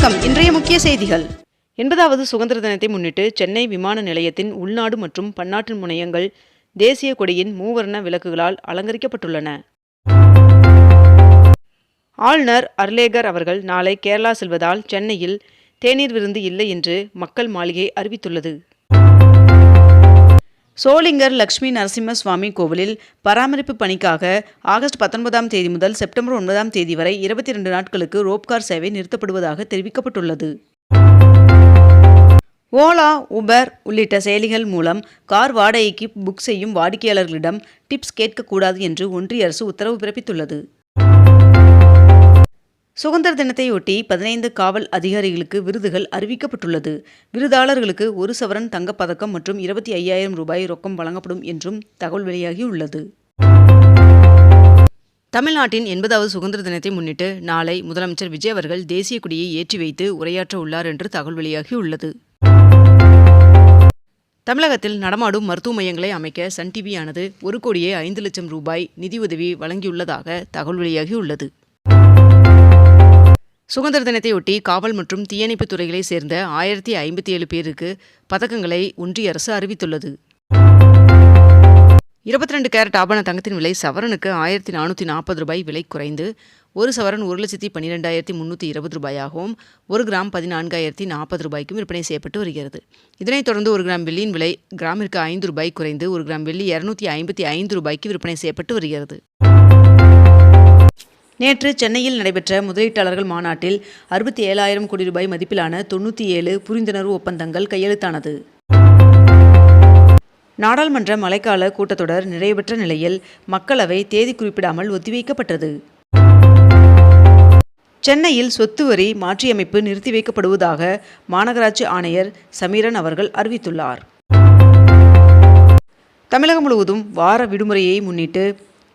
வணக்கம். இன்றைய முக்கிய செய்திகள். 80வது சுதந்திர தினத்தை முன்னிட்டு சென்னை விமான நிலையத்தின் உள்நாடு மற்றும் பன்னாட்டு முனையங்கள் தேசிய கொடியின் மூவர்ண விளக்குகளால் அலங்கரிக்கப்பட்டுள்ளன. ஆளுநர் அர்லேகர் அவர்கள் நாளை கேரளா செல்வதால் சென்னையில் தேநீர் விருந்து இல்லை என்று மக்கள் மாளிகை அறிவித்துள்ளது. சோளிங்கர் லட்சுமி நரசிம்ம சுவாமி கோவிலில் பராமரிப்பு பணிக்காக ஆகஸ்ட் 19ஆம் தேதி முதல் செப்டம்பர் 9ஆம் தேதி வரை 22 நாட்களுக்கு ரோப்கார் சேவை நிறுத்தப்படுவதாக தெரிவிக்கப்பட்டுள்ளது. ஓலா, உபர் உள்ளிட்ட செயலிகள் மூலம் கார் வாடகைக்கு புக் செய்யும் வாடிக்கையாளர்களிடம் டிப்ஸ் கேட்கக்கூடாது என்று ஒன்றிய அரசு உத்தரவு பிறப்பித்துள்ளது. சுதந்திர தினத்தையொட்டி 15 காவல் அதிகாரிகளுக்கு விருதுகள் அறிவிக்கப்பட்டுள்ளது. விருதாளர்களுக்கு 1 சவரன் தங்கப்பதக்கம் மற்றும் 25,000 ரூபாய் ரொக்கம் வழங்கப்படும் என்றும் தகவல் வெளியாகியுள்ளது. தமிழ்நாட்டின் 80வது சுதந்திர தினத்தை முன்னிட்டு நாளை முதலமைச்சர் விஜய் அவர்கள் தேசிய கொடியை ஏற்றி வைத்து உரையாற்ற உள்ளார் என்று தகவல் வெளியாகியுள்ளது. தமிழகத்தில் நடமாடும் மருத்துவ மையங்களை அமைக்க சன் டிவியானது 1,05,00,000 ரூபாய் நிதியுதவி வழங்கியுள்ளதாக தகவல் வெளியாகியுள்ளது. சுதந்திர தினத்தையொட்டி காவல் மற்றும் தீயணைப்பு துறைகளைச் சேர்ந்த 1057 பேருக்கு பதக்கங்களை ஒன்றிய அரசு அறிவித்துள்ளது. 22 கேரட் ஆபண தங்கத்தின் விலை சவரனுக்கு 1,440 ரூபாய் விலை குறைந்து 1 சவரன் 1,12,320 ரூபாயாகவும் 1 கிராம் 14,040 ரூபாய்க்கும் விற்பனை செய்யப்பட்டு வருகிறது. இதனைத் தொடர்ந்து 1 கிராம் வெள்ளியின் விலை கிராமிற்கு 5 ரூபாய் குறைந்து 1 கிராம் வெள்ளி 255 ரூபாய்க்கு விற்பனை செய்யப்பட்டு வருகிறது. நேற்று சென்னையில் நடைபெற்ற முதலீட்டாளர்கள் மாநாட்டில் 67,000 கோடி ரூபாய் மதிப்பிலான 97 புரிந்துணர்வு ஒப்பந்தங்கள் கையெழுத்தானது. நாடாளுமன்ற மழைக்கால கூட்டத்தொடர் நிறைவு பெற்ற நிலையில் மக்களவை தேதி குறிப்பிடாமல் ஒத்திவைக்கப்பட்டது. சென்னையில் சொத்து வரி மாற்றியமைப்பு நிறுத்தி வைக்கப்படுவதாக மாநகராட்சி ஆணையர் சமீரன் அவர்கள் அறிவித்துள்ளார். தமிழகம் முழுவதும் வார விடுமுறையை முன்னிட்டு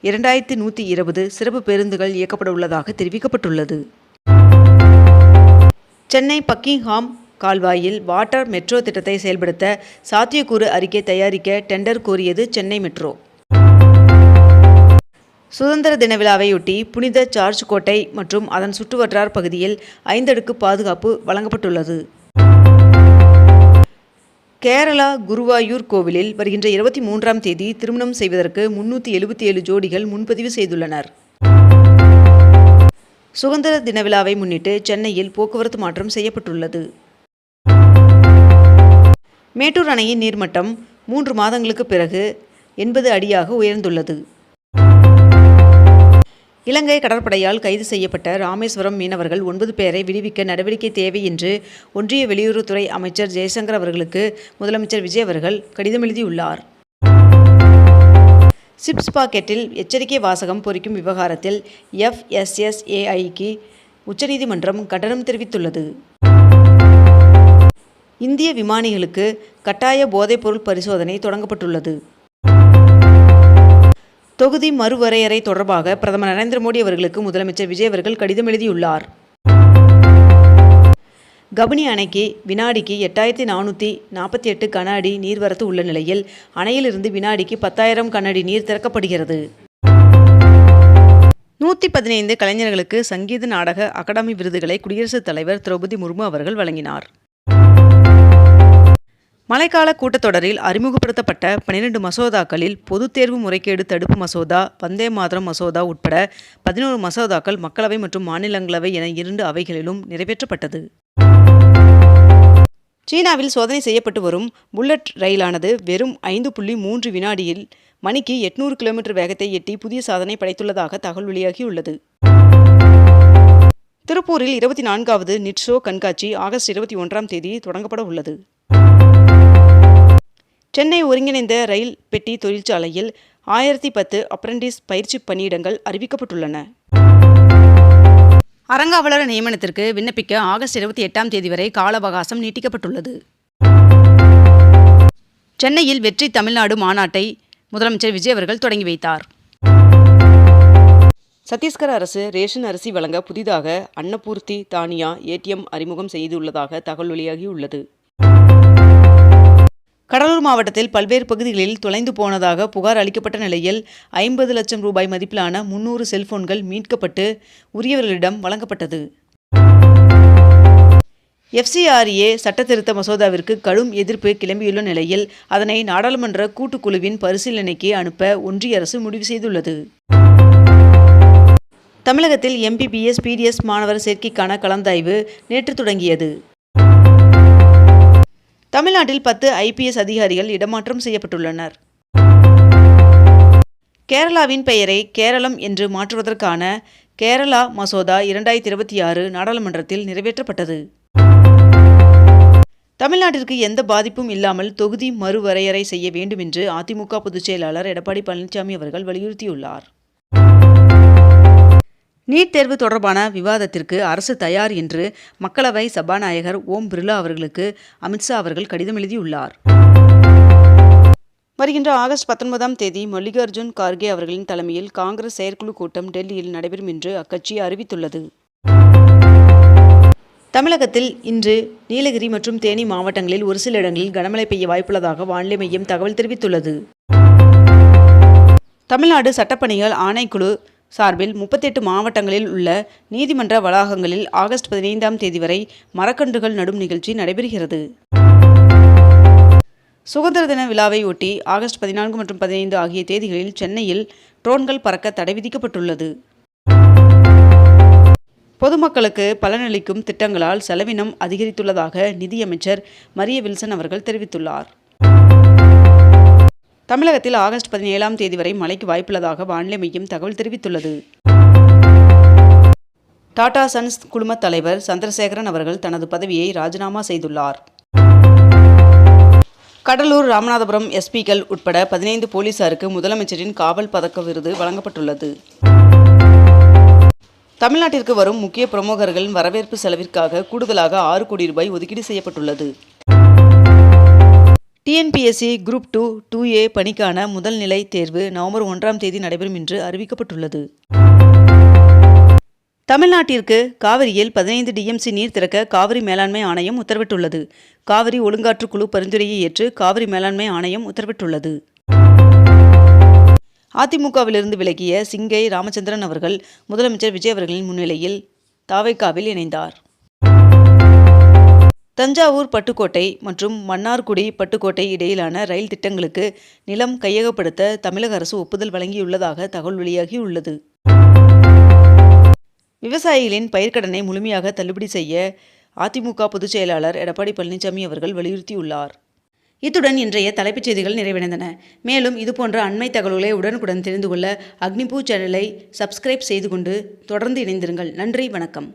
2120 சிறப்பு பேருந்துகள் இயக்கப்பட உள்ளதாக தெரிவிக்கப்பட்டுள்ளது. சென்னை பக்கிங்ஹாம் கால்வாயில் வாட்டர் மெட்ரோ திட்டத்தை செயல்படுத்த சாத்தியக்கூறு அறிக்கை தயாரிக்க டெண்டர் கோரியது சென்னை மெட்ரோ. சுதந்திர தின விழாவையொட்டி புனித ஜார்ஜ் கோட்டை மற்றும் அதன் சுற்றுவட்டார் பகுதியில் 5 அடுக்கு பாதுகாப்பு வழங்கப்பட்டுள்ளது. கேரளா குருவாயூர் கோவிலில் வருகின்ற 23ஆம் தேதி திருமணம் செய்வதற்கு 377 ஜோடிகள் முன்பதிவு செய்துள்ளனர். சுதந்திர தின விழாவை முன்னிட்டு சென்னையில் போக்குவரத்து மாற்றம் செய்யப்பட்டுள்ளது. மேட்டூர் அணையின் நீர்மட்டம் 3 மாதங்களுக்கு பிறகு 80 அடியாக உயர்ந்துள்ளது. இலங்கை கடற்படையால் கைது செய்யப்பட்ட ராமேஸ்வரம் மீனவர்கள் 9 பேரை விடுவிக்க நடவடிக்கை தேவை என்று ஒன்றிய வெளியுறவுத்துறை அமைச்சர் ஜெய்சங்கர் அவர்களுக்கு முதலமைச்சர் விஜய் அவர்கள் கடிதம் எழுதியுள்ளார். சிப்ஸ் பாக்கெட்டில் எச்சரிக்கை வாசகம் பொறிக்கும் விவகாரத்தில் FSSAIக்கு உச்சநீதிமன்றம் கண்டனம் தெரிவித்துள்ளது. இந்திய விமானிகளுக்கு கட்டாய போதைப்பொருள் பரிசோதனை தொடங்கப்பட்டுள்ளது. தொகுதி மறுவரையறை தொடர்பாக பிரதமர் நரேந்திர மோடி அவர்களுக்கு முதலமைச்சர் விஜய் அவர்கள் கடிதம் எழுதியுள்ளார். கபினி அணைக்கு வினாடிக்கு 8,448 கன அடி நீர்வரத்து உள்ள நிலையில் அணையிலிருந்து வினாடிக்கு 10,000 கன அடி நீர் திறக்கப்படுகிறது. 115 கலைஞர்களுக்கு சங்கீத நாடக அகாடமி விருதுகளை குடியரசுத் தலைவர் திரௌபதி முர்மு அவர்கள் வழங்கினார். மழைக்கால கூட்டத்தொடரில் அறிமுகப்படுத்தப்பட்ட 12 மசோதாக்களில் பொதுத் தேர்வு முறைகேடு தடுப்பு மசோதா, வந்தே மாதரம் மசோதா உட்பட 11 மசோதாக்கள் மக்களவை மற்றும் மாநிலங்களவை என 2 அவைகளிலும் நிறைவேற்றப்பட்டது. சீனாவில் சோதனை செய்யப்பட்டு வரும் புல்லட் ரயிலானது வெறும் 5.3 வினாடியில் மணிக்கு 800 கிலோமீட்டர் வேகத்தை எட்டி புதிய சாதனை படைத்துள்ளதாக தகவல் வெளியாகியுள்ளது. திருப்பூரில் 24வது நிட்ஷோ கண்காட்சி ஆகஸ்ட் 21ஆம் தேதி தொடங்கப்பட உள்ளது. சென்னை ஒருங்கிணைந்த ரயில் பெட்டி தொழிற்சாலையில் 1010 அப்ரெண்டிஸ் பயிற்சி பணியிடங்கள் அறிவிக்கப்பட்டுள்ளன. அறங்காவலர் நியமனத்திற்கு விண்ணப்பிக்க ஆகஸ்ட் 28ஆம் தேதி வரை கால அவகாசம் நீட்டிக்கப்பட்டுள்ளது. சென்னையில் வெற்றி தமிழ்நாடு மாநாட்டை முதலமைச்சர் விஜய் அவர்கள் தொடங்கி வைத்தார். சத்தீஸ்கர் அரசு ரேஷன் அரிசி வழங்க புதிதாக அன்னபூர்த்தி தானியா ATM அறிமுகம் செய்துள்ளதாக தகவல் வெளியாகியுள்ளது. கடலூர் மாவட்டத்தில் பல்வேறு பகுதிகளில் தொலைந்து போனதாக புகார் அளிக்கப்பட்ட நிலையில் 50 லட்சம் ரூபாய் மதிப்பிலான 300 செல்போன்கள் மீட்கப்பட்டு உரியவர்களிடம் வழங்கப்பட்டது. FCRA சட்டத்திருத்த மசோதாவிற்கு கடும் எதிர்ப்பு கிளம்பியுள்ள நிலையில் அதனை நாடாளுமன்ற கூட்டுக்குழுவின் பரிசீலனைக்கு அனுப்ப ஒன்றிய அரசு முடிவு செய்துள்ளது. தமிழகத்தில் MBBS, PDS மாணவர் சேர்க்கைக்கான கலந்தாய்வு நேற்று தொடங்கியது. தமிழ்நாட்டில் 10 IPS அதிகாரிகள் இடமாற்றம் செய்யப்பட்டுள்ளனர். கேரளாவின் பெயரை கேரளம் என்று மாற்றுவதற்கான கேரளா மசோதா 2026 நாடாளுமன்றத்தில் நிறைவேற்றப்பட்டது. தமிழ்நாட்டிற்கு எந்த பாதிப்பும் இல்லாமல் தொகுதி மறுவரையறை செய்ய வேண்டும் என்று அதிமுக பொதுச் செயலாளர் எடப்பாடி பழனிசாமி அவர்கள் வலியுறுத்தியுள்ளார். நீட் தேர்வு தொடர்பான விவாதத்திற்கு அரசு தயார் என்று மக்களவை சபாநாயகர் ஓம் பிர்லா அவர்களுக்கு அமித்ஷா அவர்கள் கடிதம் எழுதியுள்ளார். வருகின்ற ஆகஸ்ட் 19ஆம் தேதி மல்லிகார்ஜுன் கார்கே அவர்களின் தலைமையில் காங்கிரஸ் செயற்குழு கூட்டம் டெல்லியில் நடைபெறும் என்று அக்கட்சி அறிவித்துள்ளது. தமிழகத்தில் இன்று நீலகிரி மற்றும் தேனி மாவட்டங்களில் ஒரு சில இடங்களில் கனமழை பெய்ய வாய்ப்புள்ளதாக வானிலை மையம் தகவல் தெரிவித்துள்ளது. தமிழ்நாடு சட்டப்பணிகள் ஆணைக்குழு சார்பில் 38 மாவட்டங்களில் உள்ள நீதிமன்ற வளாகங்களில் ஆகஸ்ட் 15ஆம் தேதி வரை மரக்கன்றுகள் நடும் நிகழ்ச்சி நடைபெறுகிறது. சுதந்திர தின விழாவை ஒட்டி ஆகஸ்ட் 14 மற்றும் 15 ஆகிய தேதிகளில் சென்னையில் ட்ரோன்கள் பறக்க தடை விதிக்கப்பட்டுள்ளது. பொதுமக்களுக்கு பலனளிக்கும் திட்டங்களால் செலவினம் அதிகரித்துள்ளதாக நிதியமைச்சர் மரிய வில்சன் அவர்கள் தெரிவித்துள்ளார். தமிழகத்தில் ஆகஸ்ட் 17ஆம் தேதி வரை மழைக்கு வாய்ப்புள்ளதாக வானிலை மையம் தகவல் தெரிவித்துள்ளது. டாடா சன்ஸ் குழுமத் தலைவர் சந்திரசேகரன் அவர்கள் தனது பதவியை ராஜினாமா செய்துள்ளார். கடலூர், ராமநாதபுரம் எஸ்பிக்கள் உட்பட 15 போலீசாருக்கு முதலமைச்சரின் காவல் பதக்க விருது வழங்கப்பட்டுள்ளது. தமிழ்நாட்டிற்கு வரும் முக்கிய பிரமுகர்களின் வரவேற்பு செலவிற்காக கூடுதலாக 6 கோடி ரூபாய் ஒதுக்கீடு செய்யப்பட்டுள்ளது. TNPSC குரூப் 2 2A பணிக்கான முதல் நிலை தேர்வு நவம்பர் 1ஆம் தேதி நடைபெறும் என்று அறிவிக்கப்பட்டுள்ளது. தமிழ்நாட்டிற்கு காவிரியில் 15 DMC நீர் திறக்க காவிரி மேலாண்மை ஆணையம் உத்தரவிட்டுள்ளது. காவிரி ஒழுங்காற்று குழு பரிந்துரையை ஏற்று காவிரி மேலாண்மை ஆணையம் உத்தரவிட்டுள்ளது. அதிமுகவிலிருந்து விலகிய சிங்கை ராமச்சந்திரன் அவர்கள் முதலமைச்சர் விஜய் அவர்களின் முன்னிலையில் தாவேகாவில் இணைந்தார். தஞ்சாவூர் பட்டுக்கோட்டை மற்றும் மன்னார்குடி பட்டுக்கோட்டை இடையிலான ரயில் திட்டங்களுக்கு நிலம் கையகப்படுத்த தமிழக அரசு ஒப்புதல் வழங்கியுள்ளதாக தகவல் வெளியாகியுள்ளது. விவசாயிகளின் பயிர்க்கடனை முழுமையாக தள்ளுபடி செய்ய அதிமுக பொதுச் செயலாளர் எடப்பாடி பழனிசாமி அவர்கள் வலியுறுத்தியுள்ளார். இத்துடன் இன்றைய தலைப்புச் செய்திகள் நிறைவடைந்தன. மேலும் இதுபோன்ற அண்மை தகவல்களை உடனுக்குடன் தெரிந்து கொள்ள அக்னிபூ சேனலை சப்ஸ்கிரைப் செய்து கொண்டு தொடர்ந்து இணைந்திருங்கள். நன்றி, வணக்கம்.